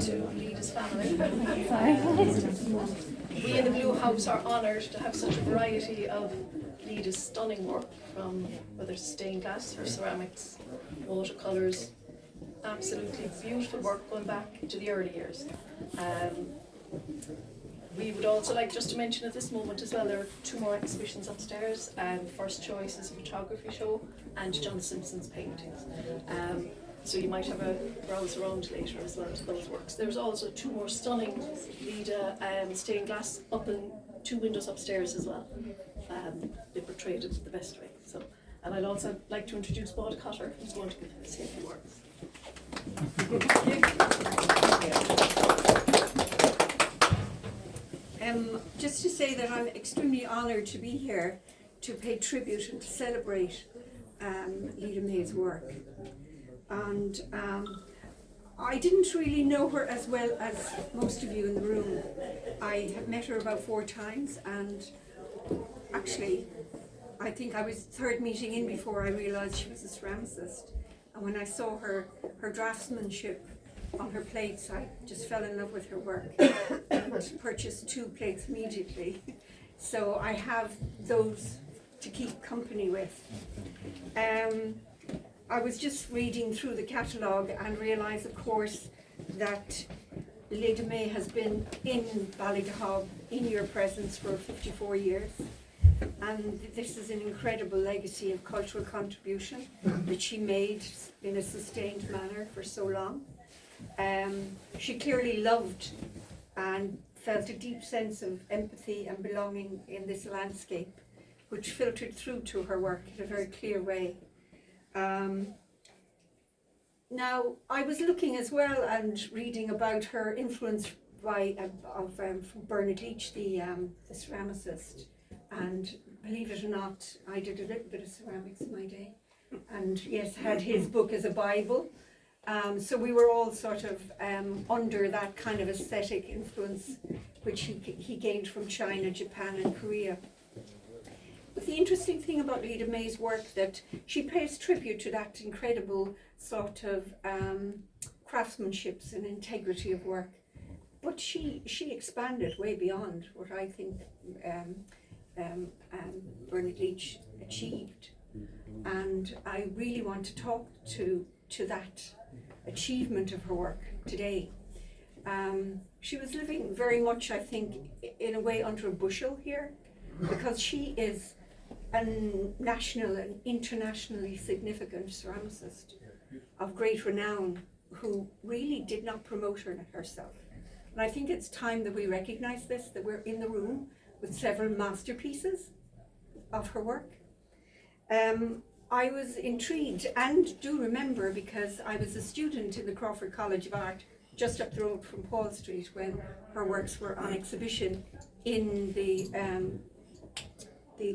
to Lida's family. We in the Blue House are honoured to have such a variety of Lida's stunning work, from whether it's stained glass or ceramics, watercolours, absolutely beautiful work going back to the early years. We would also like just to mention at this moment as well, there are 2 more exhibitions upstairs. First Choice is a photography show and John Simpson's paintings. So you might have a browse around later as well to those works. There's also 2 more stunning Lida stained glass up in 2 windows upstairs as well. They portrayed it the best way. So, and I'd also like to introduce Maud Cotter, who's going to say a few words. Just to say that I'm extremely honoured to be here to pay tribute and to celebrate Lida May's work. And I didn't really know her as well as most of you in the room. I have met her about 4 times, and actually I think I was 3rd meeting in before I realised she was a ceramicist. And when I saw her draftsmanship on her plates, I just fell in love with her work and purchased 2 plates immediately. So I have those to keep company with. I was just reading through the catalogue and realised, of course, that Lida May has been in Ballydehob in your presence for 54 years. And this is an incredible legacy of cultural contribution that she made in a sustained manner for so long. She clearly loved and felt a deep sense of empathy and belonging in this landscape, which filtered through to her work in a very clear way. Now, I was looking as well and reading about her influence from Bernard Leach, the ceramicist. And believe it or not, I did a little bit of ceramics in my day, and yes, had his book as a Bible. So we were all sort of under that kind of aesthetic influence, which he gained from China, Japan and Korea. But the interesting thing about Lida May's work, that she pays tribute to that incredible sort of craftsmanship and integrity of work. But she expanded way beyond what I think Bernard Leach achieved. And I really want to talk to that achievement of her work today. She was living very much, I think, in a way under a bushel here, because she is a national and internationally significant ceramicist of great renown who really did not promote herself. And I think it's time that we recognize this, that we're in the room with several masterpieces of her work. I was intrigued and do remember, because I was a student in the Crawford College of Art just up the road from Paul Street when her works were on exhibition in the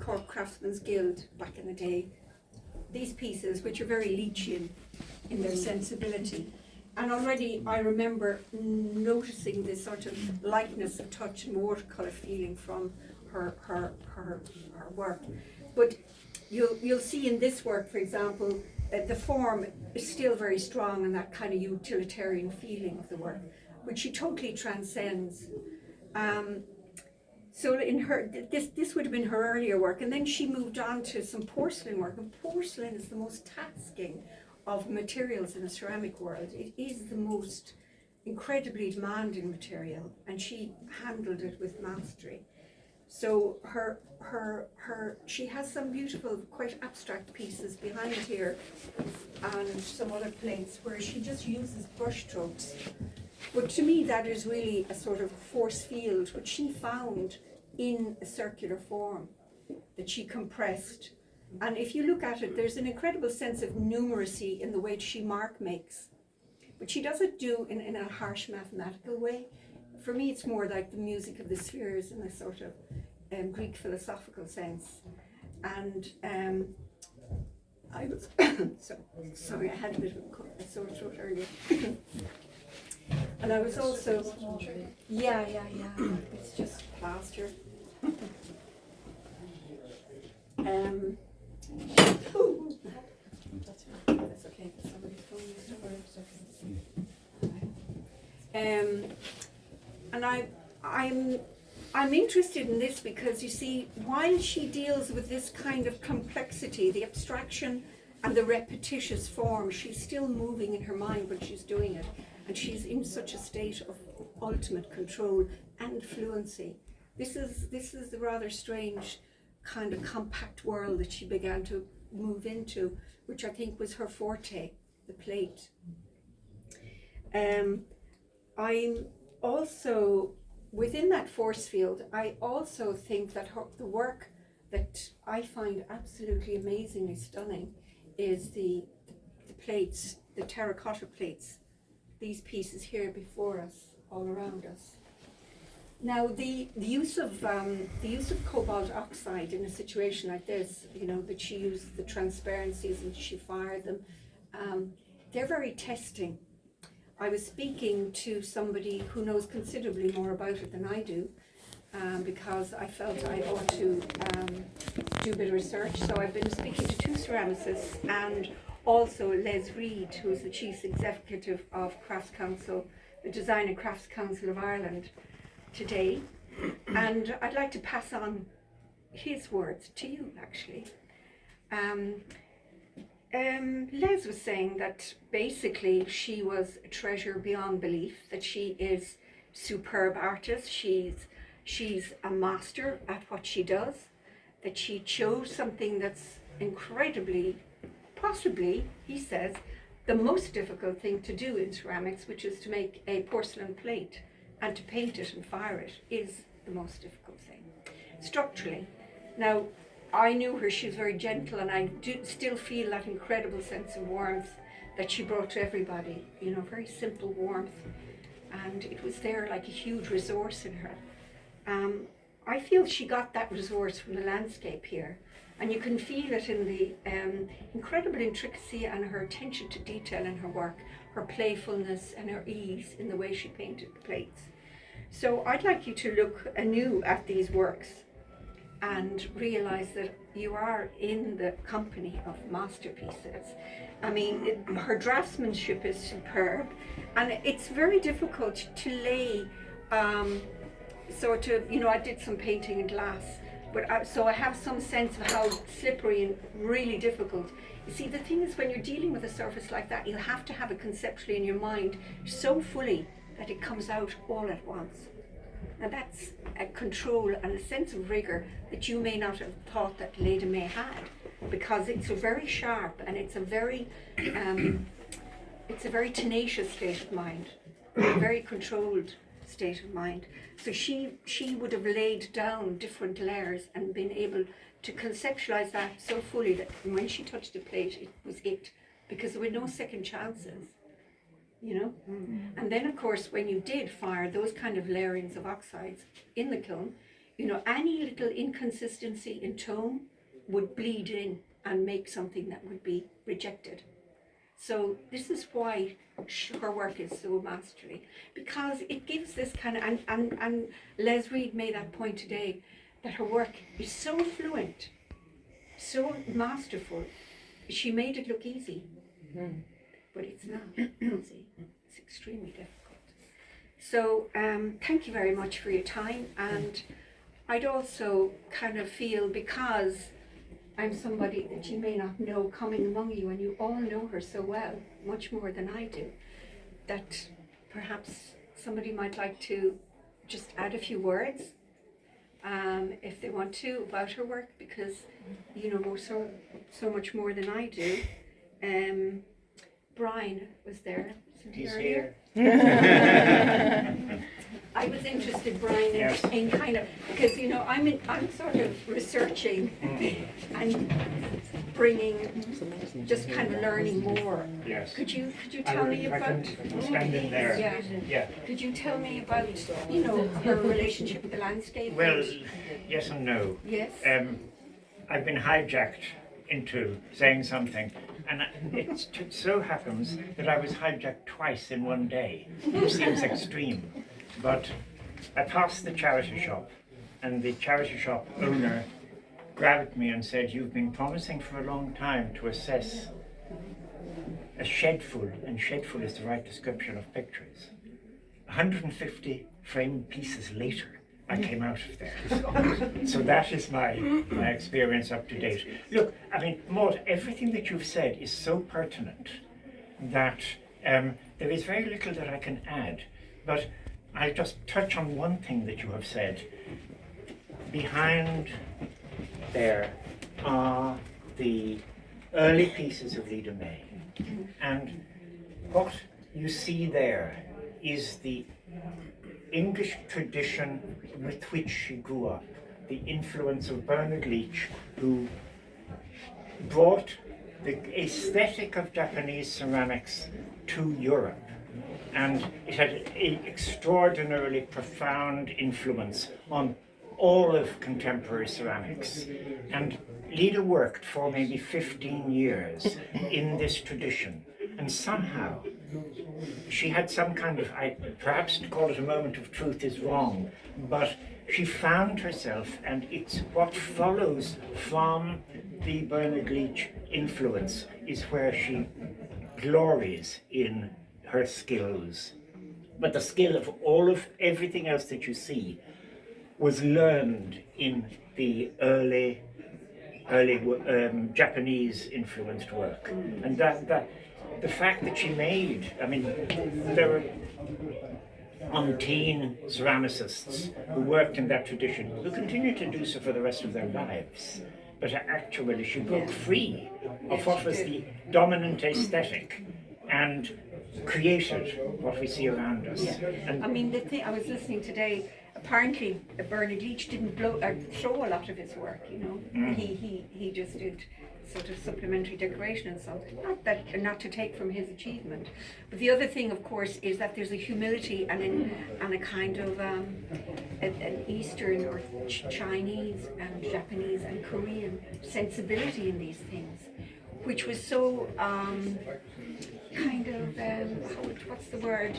Cork Craftsmen's Guild back in the day. These pieces, which are very Leachian in their sensibility. And already I remember noticing this sort of lightness of touch and watercolour feeling from her work. But you'll see in this work, for example, the form is still very strong and that kind of utilitarian feeling of the work, which she totally transcends. So in her, this would have been her earlier work, and then she moved on to some porcelain work. And porcelain is the most tasking of materials in the ceramic world. It is the most incredibly demanding material, and she handled it with mastery. So she has some beautiful, quite abstract pieces behind here, and some other plates where she just uses brush strokes. But to me, that is really a sort of force field, which she found in a circular form that she compressed. And if you look at it, there's an incredible sense of numeracy in the way she mark makes. But she doesn't do in a harsh mathematical way. For me, it's more like the music of the spheres in a sort of Greek philosophical sense. And I was, sorry, I had a bit of a sore throat earlier. And I was also, yeah, it's just plaster. That's okay. Somebody's phone is okay. And I'm interested in this because, you see, while she deals with this kind of complexity, the abstraction and the repetitious form, she's still moving in her mind when she's doing it, and she's in such a state of ultimate control and fluency. This is the rather strange kind of compact world that she began to move into, which I think was her forte, the plate. I'm also, within that force field, I also think that the work that I find absolutely amazingly stunning is the plates, the terracotta plates, these pieces here before us, all around us. Now, the use of cobalt oxide in a situation like this, you know, that she used the transparencies and she fired them, they're very testing. I was speaking to somebody who knows considerably more about it than I do, because I felt I ought to do a bit of research. So I've been speaking to two ceramicists and also Les Reid, who is the Chief Executive of Crafts Council, the Design and Crafts Council of Ireland today. And I'd like to pass on his words to you, actually. Les was saying that basically she was a treasure beyond belief, that she is superb artist, she's a master at what she does, that she chose something that's incredibly, possibly, he says, the most difficult thing to do in ceramics, which is to make a porcelain plate, and to paint it and fire it is the most difficult thing, structurally. Now, I knew her, she was very gentle, and I do still feel that incredible sense of warmth that she brought to everybody, you know, very simple warmth, and it was there like a huge resource in her. I feel she got that resource from the landscape here, and you can feel it in the incredible intricacy and her attention to detail in her work, her playfulness and her ease in the way she painted the plates. So I'd like you to look anew at these works and realize that you are in the company of masterpieces. I mean, her draftsmanship is superb, and it's very difficult to lay sort of, you know, I did some painting in glass, but so I have some sense of how slippery and really difficult. You see, the thing is, when you're dealing with a surface like that, you have to have it conceptually in your mind so fully that it comes out all at once. Now that's a control and a sense of rigor that you may not have thought that Leda May had, because it's a very sharp and it's a very tenacious state of mind, a very controlled state of mind. So she would have laid down different layers and been able to conceptualize that so fully that when she touched the plate, it was it, because there were no second chances. You know, and then of course when you did fire those kind of layerings of oxides in the kiln, you know, any little inconsistency in tone would bleed in and make something that would be rejected. So this is why her work is so masterly, because it gives this kind of, and Les Reid made that point today, that her work is so fluent, so masterful. She made it look easy. But it's not easy. It's extremely difficult. So thank you very much for your time, and I'd also kind of feel, because I'm somebody that you may not know coming among you, and you all know her so well, much more than I do, that perhaps somebody might like to just add a few words if they want to about her work, because you know so much more than I do. Brian was there. He's here. I was interested, Brian, Yes. in kind of, because you know I'm sort of researching and bringing, just kind of learning more. Yes. Could you tell me if I about? can stand in there. Yeah. Could you tell me about, you know, her relationship with the landscape? Well, yes and no. Yes. I've been hijacked into saying something, and it so happens that I was hijacked twice in one day, which seems extreme. But I passed the charity shop, and the charity shop owner grabbed me and said, "You've been promising for a long time to assess a shedful," and shedful is the right description of pictures, 150 framed pieces later, I came out of there. So that is my experience up to date. Look, I mean, Maud, everything that you've said is so pertinent that there is very little that I can add, but I'll just touch on one thing that you have said. Behind there are the early pieces of Leda May, and what you see there is the English tradition with which she grew up, the influence of Bernard Leach, who brought the aesthetic of Japanese ceramics to Europe. And it had an extraordinarily profound influence on all of contemporary ceramics. And Leda worked for maybe 15 years in this tradition. And somehow she had some kind of, perhaps to call it a moment of truth is wrong, but she found herself, and it's what follows from the Bernard Leach influence is where she glories in her skills. But the skill of everything else that you see was learned in the early Japanese influenced work. And that the fact that she made, I mean, there were umpteen ceramicists who worked in that tradition, who continue to do so for the rest of their lives. But actually she broke free of what was the dominant aesthetic and created what we see around us. And I mean, the thing I was listening today, apparently Bernard Leach didn't throw a lot of his work, you know. He just did sort of supplementary decoration and something. Not to take from his achievement. But the other thing, of course, is that there's a humility and a kind of an Eastern or Chinese and Japanese and Korean sensibility in these things, which was so kind of what's the word?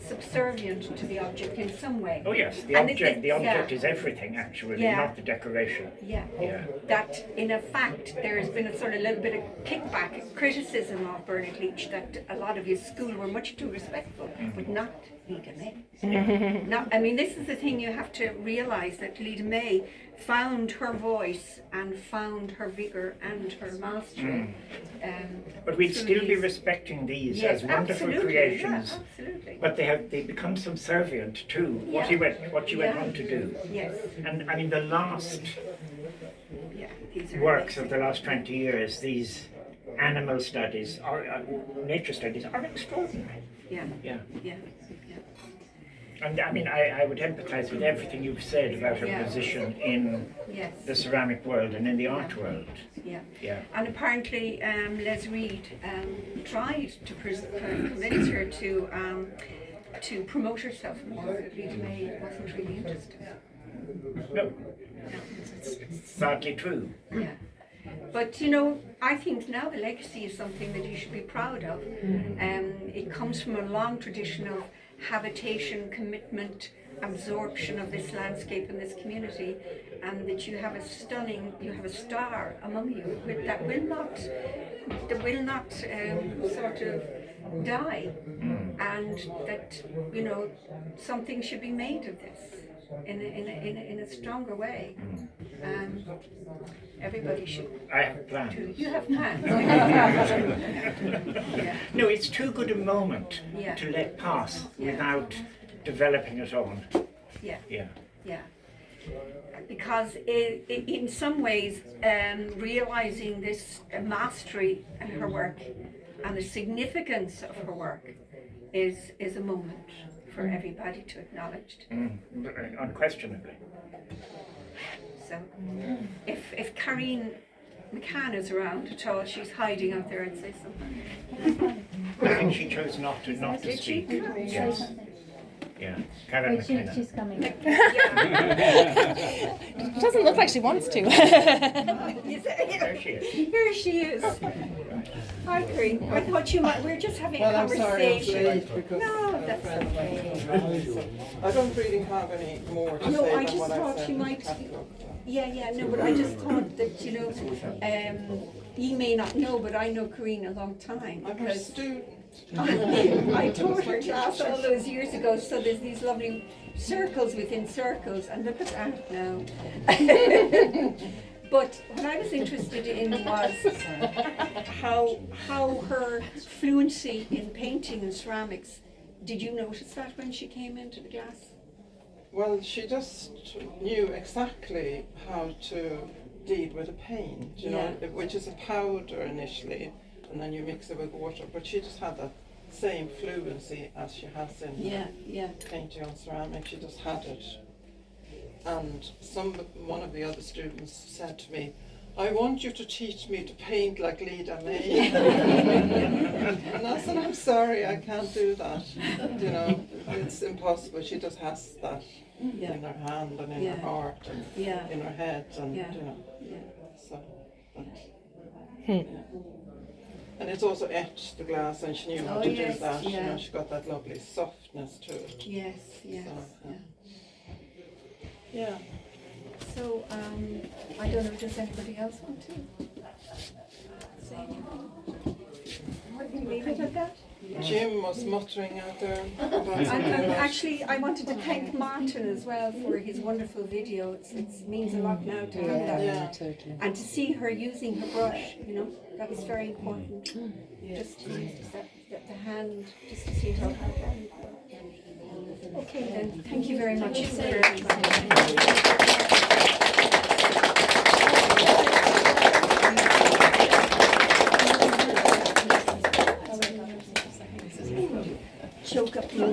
Subservient to the object in some way. oh yes, the And object is everything actually, Yeah. not the decoration. Yeah. Yeah. That in fact there's been a sort of little bit of kickback, criticism of Bernard Leach that a lot of his school were much too respectful, but not Leda May. Not, I mean, this is the thing you have to realise, that Leda May found her voice and found her vigour and her mastery. But we'd through still be these- respecting these Yes, as wonderful absolutely, creations. yeah, absolutely. But they become subservient to what you went on to do. Yes. And I mean the last Yeah. These are works of amazing. the last 20 years, these animal studies, nature studies, are extraordinary. Yeah. Yeah. Yeah. Yeah. And I mean, I would empathize with everything you've said about her Yeah. position in Yes. the ceramic world and in the art world. Yeah. Yeah. And apparently, Les Reed tried to convince her to promote herself more. But Leda May wasn't really interested. No, it's sadly true. Yeah. But you know, I think now the legacy is something that you should be proud of. It comes from a long tradition of habitation, commitment, absorption of this landscape and this community, and that you have a star among you that will not sort of die, and that, you know, something should be made of this in a stronger way. Everybody should. I have plans. You have plans. Yeah. No, it's too good a moment Yeah. to let pass Yeah. without developing it on. Yeah. Yeah. Yeah. Because in some ways, realizing this mastery in her work and the significance of her work is a moment for everybody to acknowledge. Unquestionably. So, if Karine McCann is around at all, she's hiding out there, and say something. I think she chose not to Did she? speak. Yes. Yeah. Karen McKenna. She's coming. It doesn't look like she wants to. There she is. Here she is. Hi, Karine. I thought you might. We're just having a Well, I'm sorry I'm conversation. late because No, that's okay. I don't really have any more to No, say I than just what I thought said you in the might. catalogue. Yeah, no, but I just thought that, you know, you may not know, but I know Karine a long time I'm her because. student. I taught her class all those years ago, so there's these lovely circles within circles, and look at that now. But what I was interested in was how her fluency in painting and ceramics. Did you notice that when she came into the class? Well, she just knew exactly how to deal with a paint, you know, which is a powder initially, and then you mix it with water. But she just had that same fluency as she has in painting on ceramic. She just had it. And one of the other students said to me, "I want you to teach me to paint like Lida May." And I said, "I'm sorry, I can't do that. You know, it's impossible. She just has that in her hand and in her heart and in her head, and you know." So, but, and it's also etched the glass, and she knew how to do that. You know, she got that lovely softness to it. Yes, yes. So, yeah. So, I don't know, does anybody else want to say anything? Leave it at that? Jim was muttering out there about something And about actually, I wanted to thank Martin as well for his wonderful video. It means a lot now to have that. Yeah. Totally. And to see her using her brush, you know, that was very important. Just the hand, just to see her hand. Okay then, thank you very much. Choke up my